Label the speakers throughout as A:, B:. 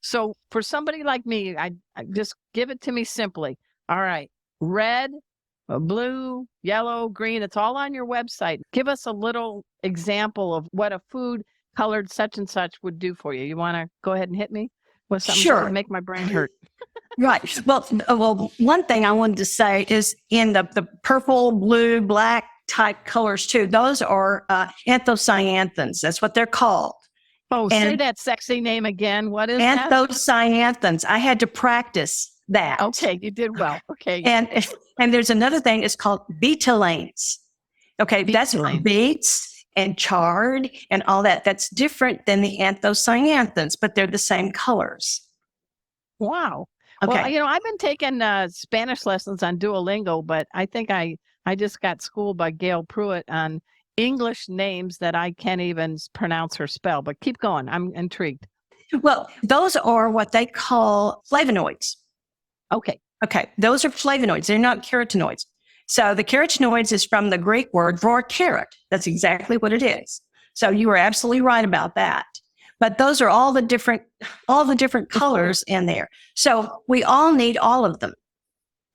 A: So for somebody like me, I just give it to me simply. All right, red, blue, yellow, green. It's all on your website. Give us a little example of what a food colored such and such would do for you. You want to go ahead and hit me with something to
B: Sure.
A: make my brain hurt?
B: Right. Well, one thing I wanted to say is in the purple, blue, black type colors too. Those are anthocyanins. That's what they're called.
A: Oh, say
B: And
A: that sexy name again. What is that?
B: anthocyanins. I had to practice that.
A: Okay, you did well. Okay.
B: And there's another thing. It's called betalains. Okay, that's for
A: Betalain.
B: beets and chard and all that. That's different than the anthocyanins, but they're the same colors.
A: Wow. Well,
B: Okay.
A: I've been taking Spanish lessons on Duolingo, but I think I just got schooled by Gail Pruitt on English names that I can't even pronounce or spell. But keep going. I'm intrigued.
B: Well, those are what they call flavonoids.
A: Okay.
B: Okay, those are flavonoids. They're not carotenoids. So the carotenoids is from the Greek word for carrot. That's exactly what it is. So you were absolutely right about that. But those are all the different colors in there. So we all need all of them.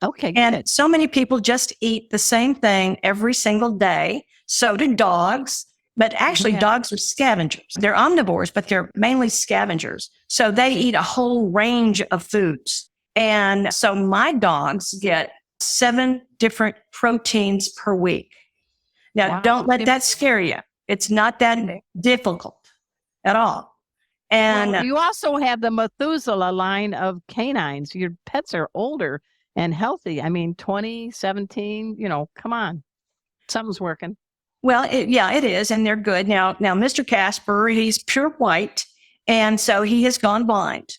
A: Okay.
B: And
A: Good.
B: so many people just eat the same thing every single day. So do dogs. But actually,
A: Yeah.
B: dogs are scavengers. They're omnivores, but they're mainly scavengers. So they eat a whole range of foods. And so my dogs get 7 different proteins per week. Now,
A: Wow.
B: don't let that scare you. It's not that difficult at all. And
A: Well, you also have the Methuselah line of canines. Your pets are older and healthy. I mean, 20, 17, come on. Something's working.
B: well, it is. And they're good. Now, Mr. Casper, he's pure white. And so he has gone blind.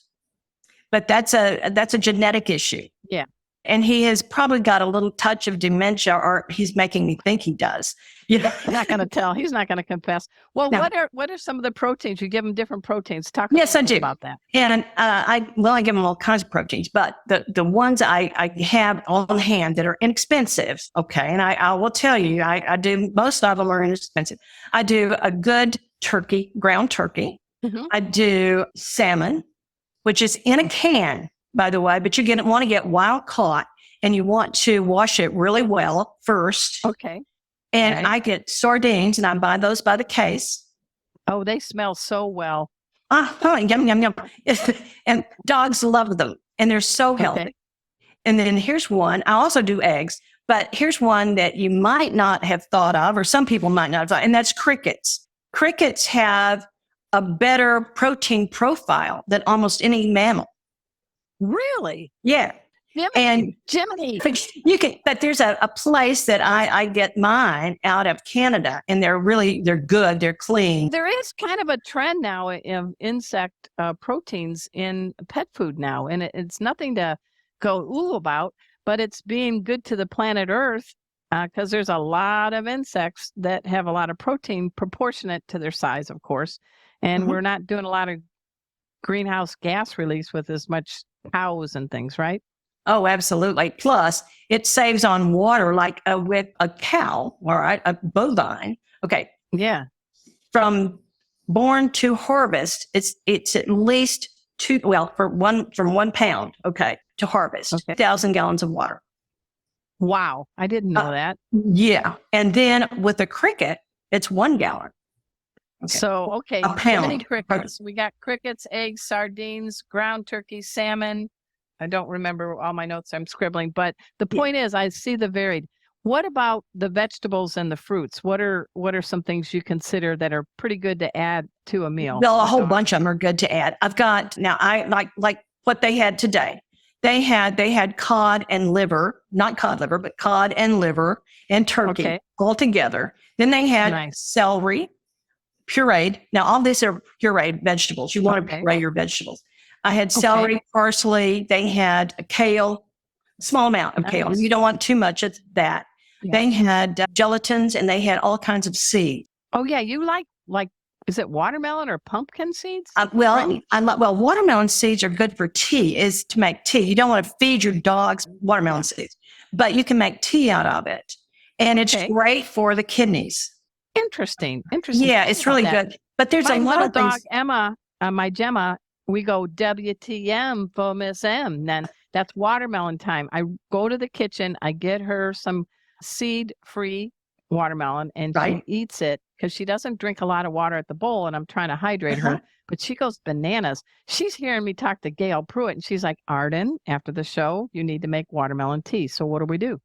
B: But that's a genetic issue.
A: Yeah.
B: And he has probably got a little touch of dementia, or he's making me think he does.
A: He's not going to tell. He's not going to confess. Well,
B: No.
A: what are some of the proteins? You give them different proteins. Talk
B: Yes, I do.
A: about that.
B: And I give them all kinds of proteins, but the ones I have on hand that are inexpensive, okay, and I will tell you, I do, most of them are inexpensive. I do a good turkey, ground turkey.
A: Mhm.
B: I do salmon, which is in a can, by the way, but you want to get wild caught and you want to wash it really well first.
A: Okay.
B: And
A: Right.
B: I get sardines and I buy those by the case.
A: Oh, they smell so well.
B: Yum, yum, yum. And dogs love them and they're so healthy.
A: Okay.
B: And then here's one. I also do eggs, but here's one that you might not have thought of, or some people might not have thought, and that's crickets. Crickets have a better protein profile than almost any mammal.
A: Really?
B: Yeah. And
A: Jiminy.
B: but there's a place that I get mine out of Canada, and they're good. They're clean.
A: There is kind of a trend now of insect proteins in pet food now, and it's nothing to go ooh about, but it's being good to the planet Earth because there's a lot of insects that have a lot of protein proportionate to their size, of course, and we're not doing a lot of greenhouse gas release with as much cows and things, right?
B: Oh, absolutely. Plus, it saves on water, like with a cow, all right, a bovine. Okay.
A: Yeah.
B: From born to harvest, it's at least from 1 pound, okay, to harvest, 1,000 gallons of water.
A: Wow. I didn't know that.
B: Yeah. And then with a cricket, it's 1 gallon.
A: Okay. So,
B: a pound.
A: Many crickets. We got crickets, eggs, sardines, ground turkey, salmon. I don't remember all my notes. I'm scribbling, but the point is, I see the varied. What about the vegetables and the fruits? What are some things you consider that are pretty good to add to a meal?
B: Well, a whole bunch of them are good to add. I've got now. I like what they had today. They had cod and liver, not cod liver, but cod and liver and turkey all together. Then they had celery pureed. Now all these are pureed vegetables. You want to puree your vegetables. I had celery, parsley. They had a kale, small amount of kale. You don't want too much of that. Yeah. They had gelatins and they had all kinds of seeds.
A: Oh yeah, you like is it watermelon or pumpkin seeds?
B: Watermelon seeds are good for tea. Is to make tea. You don't want to feed your dogs watermelon seeds, but you can make tea out of it, and it's great for the kidneys.
A: Interesting.
B: Yeah, it's really good. But there's a lot of
A: dog
B: things.
A: Emma, my Gemma, we go WTM for Miss M. Then that's watermelon time. I go to the kitchen, I get her some seed-free watermelon, and she
B: Right.
A: eats it because she doesn't drink a lot of water at the bowl, and I'm trying to hydrate
B: Uh-huh.
A: her, but she goes bananas. She's hearing me talk to Gail Pruitt, and she's like, Arden, after the show, you need to make watermelon tea. So what do we do?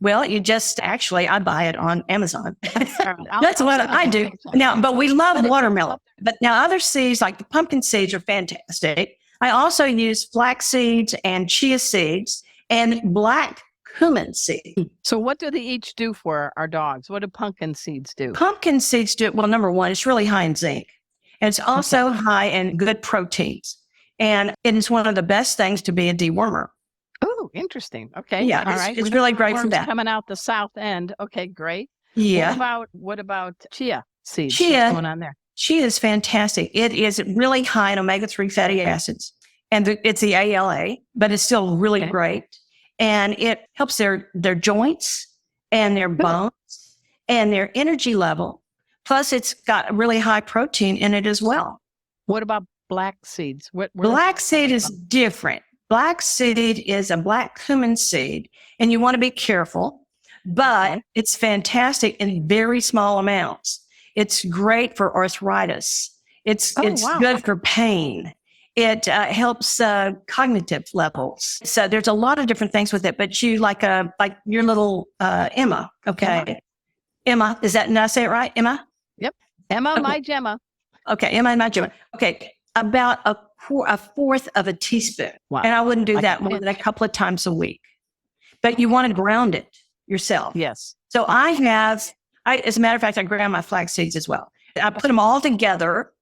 B: Well, you just actually, I buy it on Amazon.
A: I'll
B: That's what
A: send
B: I
A: you
B: do.
A: pictures.
B: Now, but we love
A: But it's
B: watermelon. But now other seeds, like the pumpkin seeds, are fantastic. I also use flax seeds and chia seeds and black cumin seeds.
A: So what do they each do for our dogs? What do pumpkin seeds do?
B: Pumpkin seeds do, well, number one, it's really high in zinc. And it's also high in good proteins. And it is one of the best things to be a dewormer.
A: Oh, interesting. Okay.
B: Yeah,
A: All right.
B: it's really great for
A: Worms
B: that.
A: coming out the south end. Okay, great.
B: Yeah.
A: What about chia seeds?
B: Chia.
A: What's going on there?
B: Chia is fantastic. It is really high in omega-3 fatty acids. And it's the ALA, but it's still really great. And it helps their joints and their bones and their energy level. Plus, it's got really high protein in it as well.
A: What about black seeds?
B: Black seed is different. Black seed is a black cumin seed, and you want to be careful, but it's fantastic in very small amounts. It's great for arthritis. It's good for pain. It helps cognitive levels. So there's a lot of different things with it. But you like your little Emma, okay? Emma, did I say it right? Emma?
A: Yep. Emma, my Gemma.
B: Okay, Emma and my Gemma. Okay, about a fourth of a teaspoon.
A: Wow.
B: And I wouldn't do that more than a couple of times a week. But you want to ground it yourself.
A: Yes.
B: So as a matter of fact, I ground my flax seeds as well. I put them all together.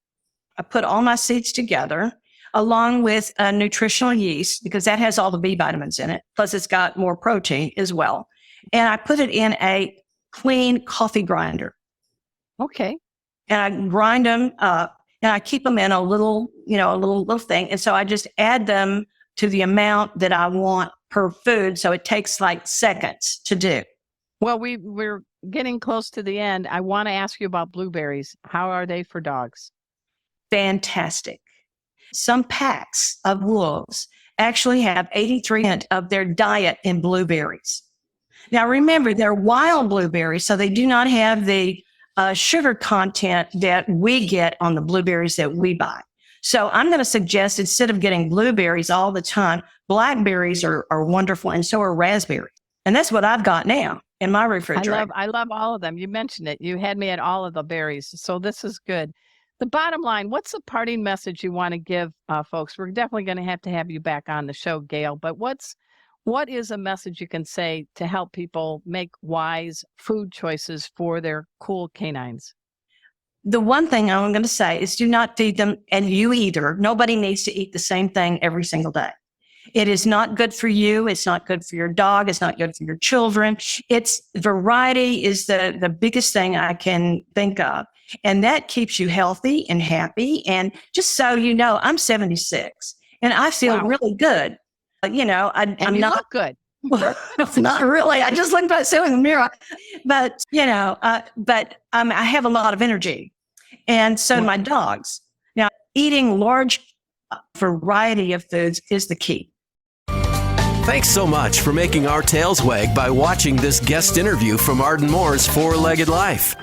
B: I put all my seeds together along with nutritional yeast because that has all the B vitamins in it. Plus it's got more protein as well. And I put it in a clean coffee grinder.
A: Okay.
B: And I grind them up and I keep them in a little thing. And so I just add them to the amount that I want per food. So it takes like seconds to do.
A: Well, we're getting close to the end. I want to ask you about blueberries. How are they for dogs?
B: Fantastic. Some packs of wolves actually have 83% of their diet in blueberries. Now, remember, they're wild blueberries, so they do not have the sugar content that we get on the blueberries that we buy. So I'm going to suggest instead of getting blueberries all the time, blackberries are wonderful, and so are raspberries. And that's what I've got now in my refrigerator.
A: I love all of them. You mentioned it. You had me at all of the berries. So this is good. The bottom line, what's the parting message you want to give folks? We're definitely going to have you back on the show, Gail, but what is a message you can say to help people make wise food choices for their cool canines?
B: The one thing I'm going to say is do not feed them, and you either. Nobody needs to eat the same thing every single day. It is not good for you. It's not good for your dog. It's not good for your children. Variety is the biggest thing I can think of. And that keeps you healthy and happy. And just so you know, I'm 76 and I feel really good. I'm not
A: look good.
B: Not really. I just looked at myself in the mirror, but I have a lot of energy, and so do my dogs. Now, eating large variety of foods is the key.
C: Thanks so much for making our tails wag by watching this guest interview from Arden Moore's Four-Legged Life.